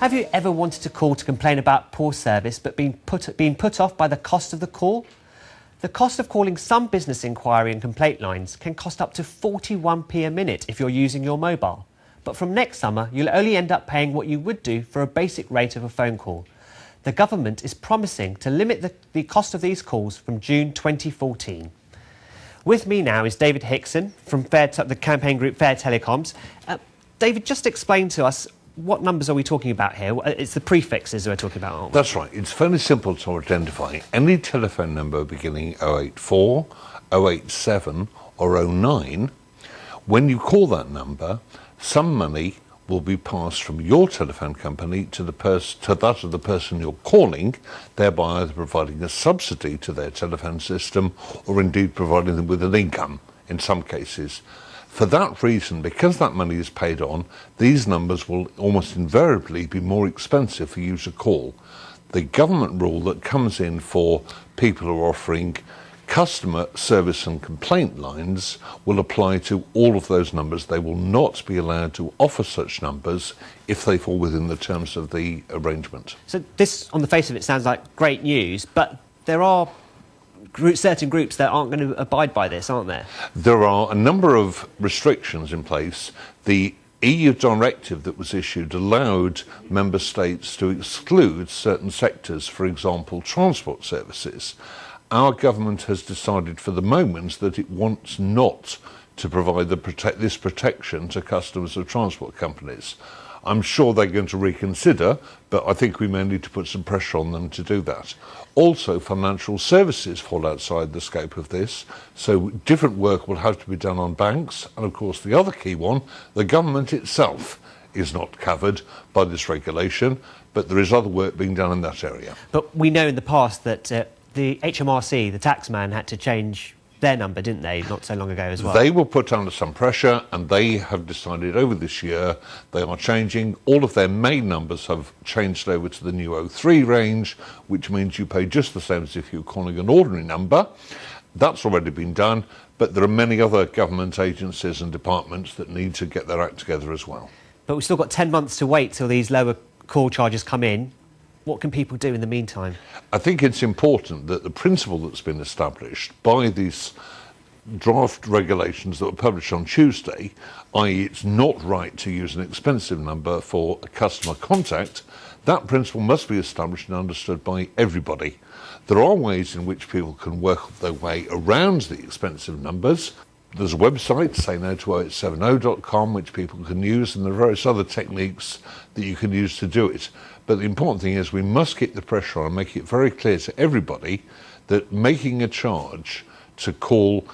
Have you ever wanted to call to complain about poor service but been put off by the cost of the call? The cost of calling some business inquiry and complaint lines can cost up to 41p a minute if you're using your mobile. But from next summer, you'll only end up paying what you would do for a basic rate of a phone call. The government is promising to limit the cost of these calls from June 2014. With me now is David Hickson from the campaign group Fair Telecoms. David, just explain to us, what numbers are we talking about here? It's the prefixes we're talking about, aren't we? That's right. It's fairly simple to identify. Any telephone number beginning 084, 087 or 09, when you call that number, some money will be passed from your telephone company to that of the person you're calling, thereby either providing a subsidy to their telephone system or indeed providing them with an income in some cases. For that reason, because that money is paid on, these numbers will almost invariably be more expensive for you to call. The government rule that comes in for people who are offering customer service and complaint lines will apply to all of those numbers. They will not be allowed to offer such numbers if they fall within the terms of the arrangement. So this, on the face of it, sounds like great news, but there are certain groups that aren't going to abide by this, aren't there? There are a number of restrictions in place. The EU directive that was issued allowed member states to exclude certain sectors, for example, transport services. Our government has decided for the moment that it wants not to provide this protection to customers of transport companies. I'm sure they're going to reconsider, but I think we may need to put some pressure on them to do that. Also, financial services fall outside the scope of this, so different work will have to be done on banks, and of course the other key one, the government itself is not covered by this regulation, but there is other work being done in that area. But we know in the past that the HMRC, the taxman, had to change their number, didn't they, not so long ago as well? They were put under some pressure, and they have decided over this year they are changing. All of their main numbers have changed over to the new 03 range, which means you pay just the same as if you were calling an ordinary number. That's already been done, but there are many other government agencies and departments that need to get their act together as well. But we've still got 10 months to wait till these lower call charges come in. What can people do in the meantime? I think it's important that the principle that's been established by these draft regulations that were published on Tuesday, i.e. it's not right to use an expensive number for a customer contact, that principle must be established and understood by everybody. There are ways in which people can work their way around the expensive numbers. There's a website, sayno20870.com, which people can use, and there are various other techniques that you can use to do it. But the important thing is we must keep the pressure on and make it very clear to everybody that making a charge to call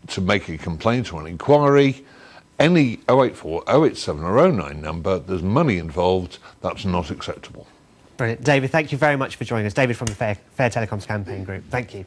to make a complaint or an inquiry, any 084, 087 or 09 number, there's money involved, that's not acceptable. Brilliant. David, thank you very much for joining us. David from the Fair Telecoms campaign group. Thank you.